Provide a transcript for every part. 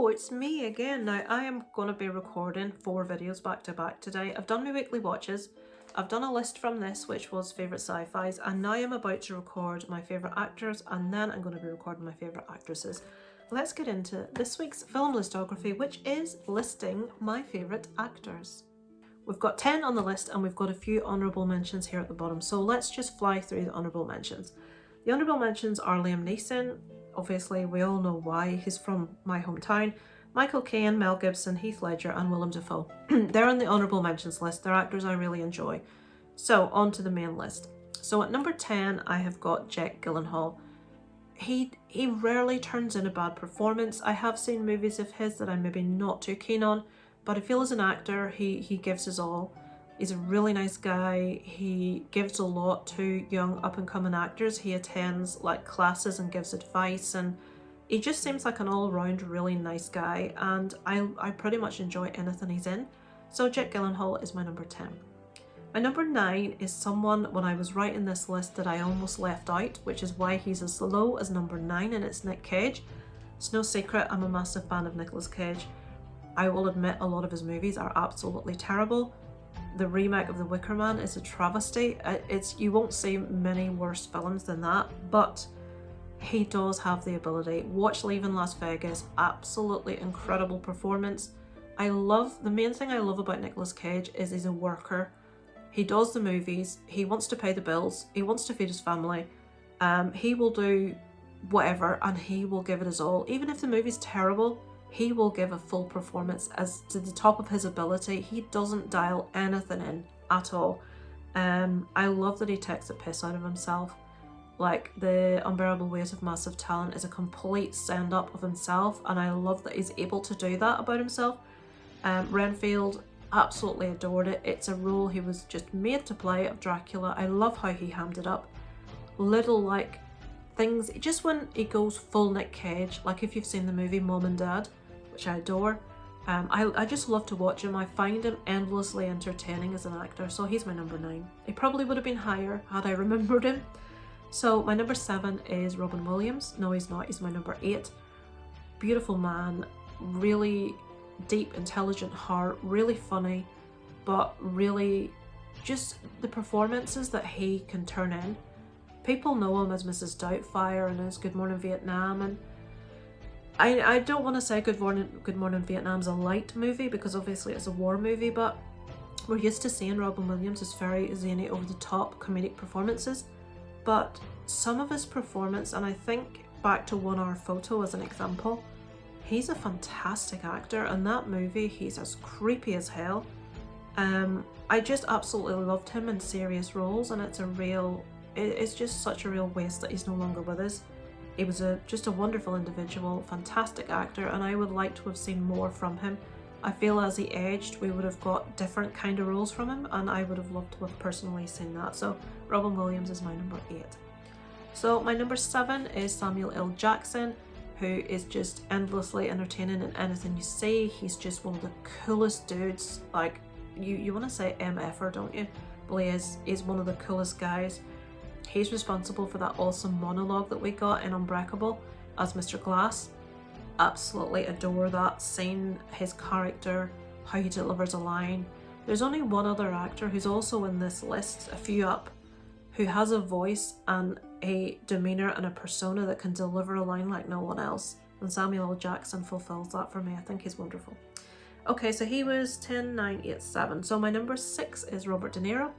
Hello, it's me again. Now I am going to be recording 4 videos back to back today. I've done my weekly watches, I've done a list from this which was favourite sci-fis, and now I'm about to record my favourite actors, and then I'm going to be recording my favourite actresses. Let's get into this week's film listography, which is listing my favourite actors. We've got 10 on the list and we've got a few honourable mentions here at the bottom, so let's just fly through the honourable mentions. The honourable mentions are Liam Neeson. Obviously, we all know why. He's from my hometown. Michael Caine, Mel Gibson, Heath Ledger and Willem Dafoe. They're on the honourable mentions list. They're actors I really enjoy. So, on to the main list. So at number 10, I have got Jake Gyllenhaal. He rarely turns in a bad performance. I have seen movies of his that I'm maybe not too keen on, but I feel as an actor, he gives his all. He's a really nice guy. He gives a lot to young up-and-coming actors. He attends like classes and gives advice, and he just seems like an all-round really nice guy, and I pretty much enjoy anything he's in. So Jake Gyllenhaal is my number 10. My number 9 is someone, when I was writing this list, that I almost left out, which is why he's as low as number 9, and it's Nick Cage. It's no secret I'm a massive fan of Nicolas Cage. I will admit a lot of his movies are absolutely terrible. The remake of The Wicker Man is a travesty. You won't see many worse films than that, but he does have the ability. Watch Leaving Las Vegas, absolutely incredible performance. The main thing I love about Nicolas Cage is he's a worker. He does the movies, he wants to pay the bills, he wants to feed his family. He will do whatever and he will give it his all. Even if the movie's terrible, he will give a full performance as to the top of his ability. He doesn't dial anything in at all. I love that he takes the piss out of himself. Like, The Unbearable Weight of Massive Talent is a complete send-up of himself, and I love that he's able to do that about himself. Renfield, absolutely adored it. It's a role he was just made to play of Dracula. I love how he hammed it up. Little like things, just when he goes full Nick Cage, like if you've seen the movie Mom and Dad, which I adore, I just love to watch him. I find him endlessly entertaining as an actor, so he's my number 9. He probably would have been higher had I remembered him. So my number 7 is Robin Williams. No, he's not. He's my number 8. Beautiful man, really deep, intelligent heart, really funny, but really just the performances that he can turn in. People know him as Mrs. Doubtfire and as Good Morning Vietnam, and I don't want to say Good Morning Vietnam's a light movie because obviously it's a war movie, but we're used to seeing Robin Williams as very zany, over-the-top comedic performances. But some of his performance, and I think back to 1 Hour Photo as an example, he's a fantastic actor. In that movie, he's as creepy as hell. I just absolutely loved him in serious roles, and it's just such a real waste that he's no longer with us. He was just a wonderful individual, fantastic actor, and I would like to have seen more from him. I feel as he aged, we would have got different kind of roles from him, and I would have loved to have personally seen that. So Robin Williams is my number 8. So my number 7 is Samuel L. Jackson, who is just endlessly entertaining in anything you see. He's just one of the coolest dudes. Like, you want to say MFer, don't you? Well, he's one of the coolest guys. He's responsible for that awesome monologue that we got in Unbreakable as Mr. Glass. Absolutely adore that scene, his character, how he delivers a line. There's only one other actor who's also in this list, a few up, who has a voice and a demeanour and a persona that can deliver a line like no one else. And Samuel L. Jackson fulfills that for me. I think he's wonderful. Okay, so he was 10, 9, 8, 7. So my number 6 is Robert De Niro.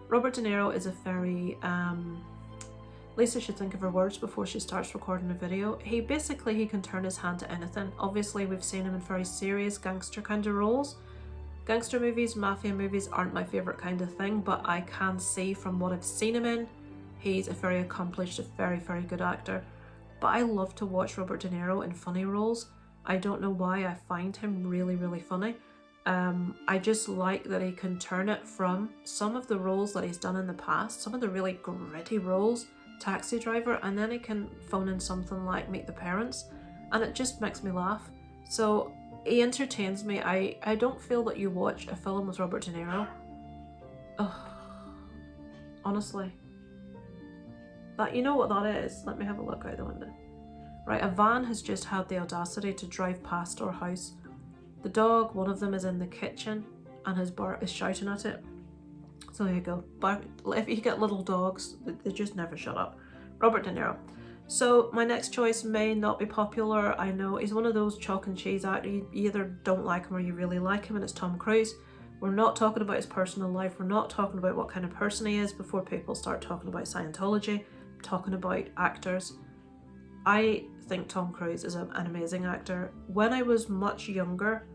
Robert De Niro is a very, Lisa should think of her words before she starts recording a video. He can turn his hand to anything. Obviously, we've seen him in very serious gangster kind of roles. Gangster movies, mafia movies aren't my favourite kind of thing, but I can see from what I've seen him in, he's a very accomplished, a very, very good actor. But I love to watch Robert De Niro in funny roles. I don't know why, I find him really, really funny. I just like that he can turn it from some of the roles that he's done in the past, some of the really gritty roles, Taxi Driver, and then he can phone in something like Meet the Parents, and it just makes me laugh. So he entertains me. I don't feel that you watch a film with Robert De Niro. Ugh. Honestly. You know what that is? Let me have a look out the window. Right, a van has just had the audacity to drive past our house. The dog, one of them, is in the kitchen and his bar is shouting at it. So there you go. But if you get little dogs, they just never shut up. Robert De Niro. So my next choice may not be popular. I know he's one of those chalk and cheese actors. You either don't like him or you really like him, and it's Tom Cruise. We're not talking about his personal life. We're not talking about what kind of person he is before people start talking about Scientology, talking about actors. I think Tom Cruise is an amazing actor. When I was much younger,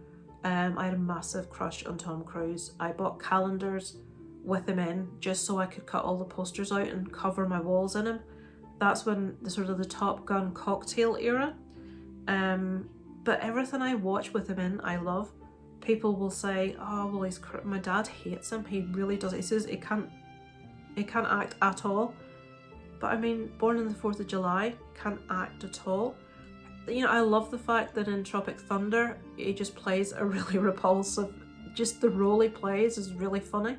I had a massive crush on Tom Cruise. I bought calendars with him in just so I could cut all the posters out and cover my walls in him. That's when the sort of the Top Gun cocktail era. But everything I watch with him in, I love. People will say, "Oh, well, my dad hates him. He really does." He says he can't act at all. But I mean, Born on the 4th of July, can't act at all. You know, I love the fact that in Tropic Thunder, he just plays a really repulsive. Just the role he plays is really funny.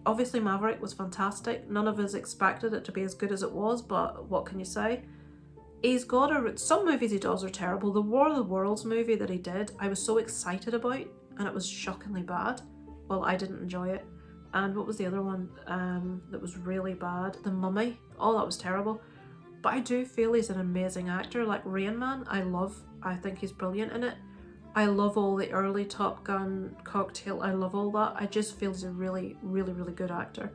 Obviously Maverick was fantastic. None of us expected it to be as good as it was, but what can you say? He's got some movies he does are terrible. The War of the Worlds movie that he did, I was so excited about, and it was shockingly bad. Well, I didn't enjoy it. And what was the other one that was really bad? The Mummy. Oh, that was terrible. But I do feel he's an amazing actor. Like Rain Man, I think he's brilliant in it. I love all the early Top Gun cocktail. I love all that. I just feel he's a really, really, really good actor.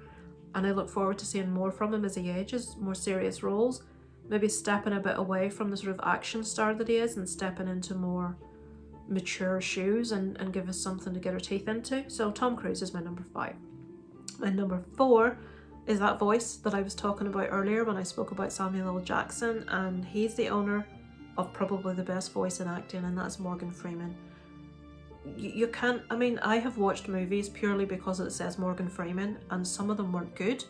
And I look forward to seeing more from him as he ages, more serious roles. Maybe stepping a bit away from the sort of action star that he is and stepping into more mature shoes and give us something to get our teeth into. So Tom Cruise is my number 5. My number 4 is that voice that I was talking about earlier when I spoke about Samuel L. Jackson, and he's the owner of probably the best voice in acting, and that's Morgan Freeman. You can't, I mean, I have watched movies purely because it says Morgan Freeman, and some of them weren't good,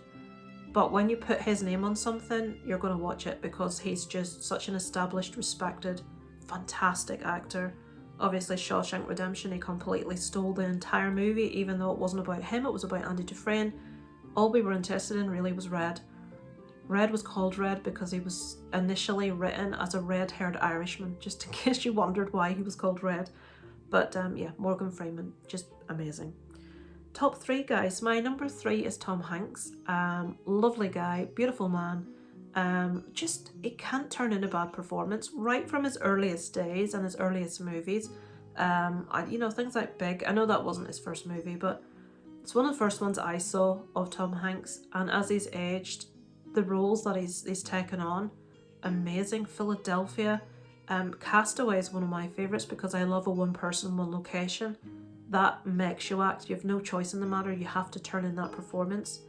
but when you put his name on something, you're going to watch it because he's just such an established, respected, fantastic actor. Obviously Shawshank Redemption, he completely stole the entire movie, even though it wasn't about him, it was about Andy Dufresne. All we were interested in really was Red. Red was called Red because he was initially written as a red-haired Irishman, just in case you wondered why he was called Red. But yeah, Morgan Freeman, just amazing. Top 3, guys. My number 3 is Tom Hanks. Lovely guy, beautiful man. Just, he can't turn in a bad performance right from his earliest days and his earliest movies. You know, things like Big. I know that wasn't his first movie, but it's one of the first ones I saw of Tom Hanks. And as he's aged, the roles that he's taken on, amazing. Philadelphia, Castaway is one of my favourites because I love a one person, one location. That makes you act. You have no choice in the matter. You have to turn in that performance.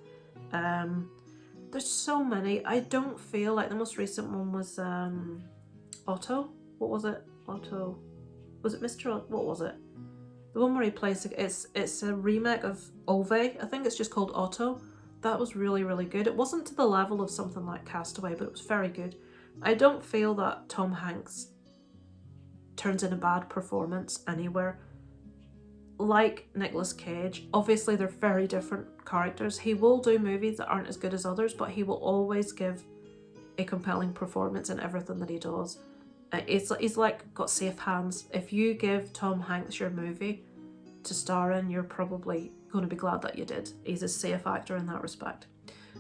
There's so many. I don't feel like the most recent one was Otto. What was it? Otto. Was it Mr. Otto? What was it? The one where he plays, it's a remake of Ove. I think it's just called Otto. That was really, really good. It wasn't to the level of something like Castaway, but it was very good. I don't feel that Tom Hanks turns in a bad performance anywhere. Like Nicolas Cage, obviously they're very different characters. He will do movies that aren't as good as others, but he will always give a compelling performance in everything that he does. He's like got safe hands. If you give Tom Hanks your movie to star in, you're probably going to be glad that you did. He's a safe actor in that respect.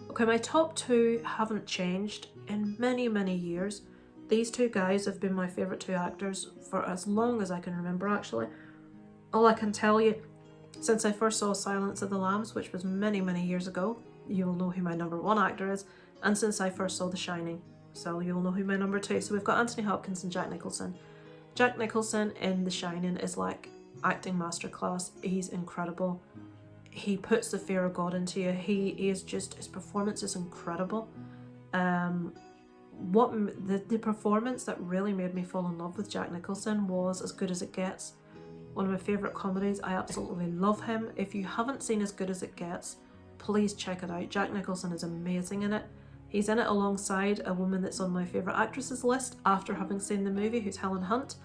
Okay, my top 2 haven't changed in many, many years. These 2 guys have been my favourite 2 actors for as long as I can remember, actually. All I can tell you, since I first saw Silence of the Lambs, which was many, many years ago, you'll know who my number 1 actor is, and since I first saw The Shining, so you'll know who my number 2. So we've got Anthony Hopkins and Jack Nicholson. Jack Nicholson in The Shining is like acting masterclass. He's incredible. He puts the fear of God into you. He is just, his performance is incredible. The performance that really made me fall in love with Jack Nicholson was As Good as It Gets. One of my favourite comedies. I absolutely love him. If you haven't seen As Good as It Gets, please check it out. Jack Nicholson is amazing in it. He's in it alongside a woman that's on my favourite actresses list after having seen the movie, who's Helen Hunt.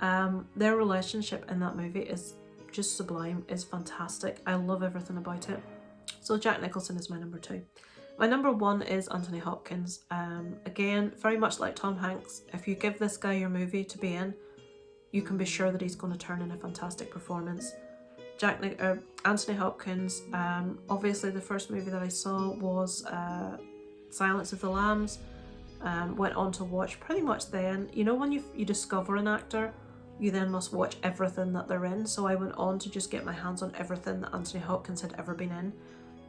Their relationship in that movie is just sublime, is fantastic. I love everything about it. So Jack Nicholson is my number 2. My number 1 is Anthony Hopkins. Again, very much like Tom Hanks, if you give this guy your movie to be in, you can be sure that he's going to turn in a fantastic performance. Anthony Hopkins, obviously the first movie that I saw was Silence of the Lambs. Went on to watch pretty much then, you know, when you discover an actor, you then must watch everything that they're in. So I went on to just get my hands on everything that Anthony Hopkins had ever been in.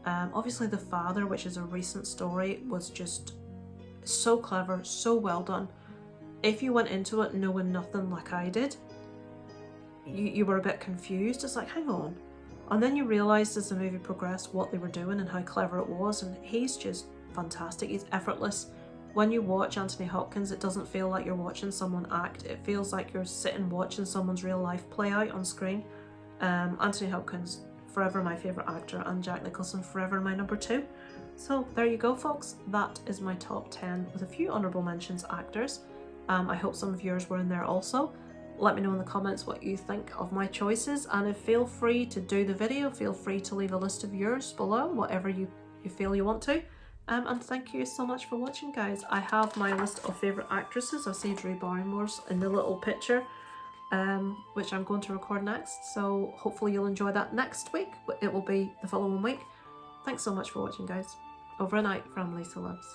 Obviously The Father, which is a recent story, was just so clever, so well done. If you went into it knowing nothing like I did, you were a bit confused. It's like, hang on. And then you realised as the movie progressed what they were doing and how clever it was, and he's just fantastic. He's effortless. When you watch Anthony Hopkins, it doesn't feel like you're watching someone act. It feels like you're sitting watching someone's real life play out on screen. Anthony Hopkins, forever my favourite actor, and Jack Nicholson, forever my number 2. So there you go, folks. That is my top 10 with a few honourable mentions actors. I hope some of yours were in there also. Let me know in the comments what you think of my choices, and feel free to do the video. Feel free to leave a list of yours below, whatever you feel you want to. And thank you so much for watching, guys. I have my list of favourite actresses. I see Drew Barrymore's in the little picture, which I'm going to record next. So hopefully you'll enjoy that next week. It will be the following week. Thanks so much for watching, guys. Over and out from Lisa Loves.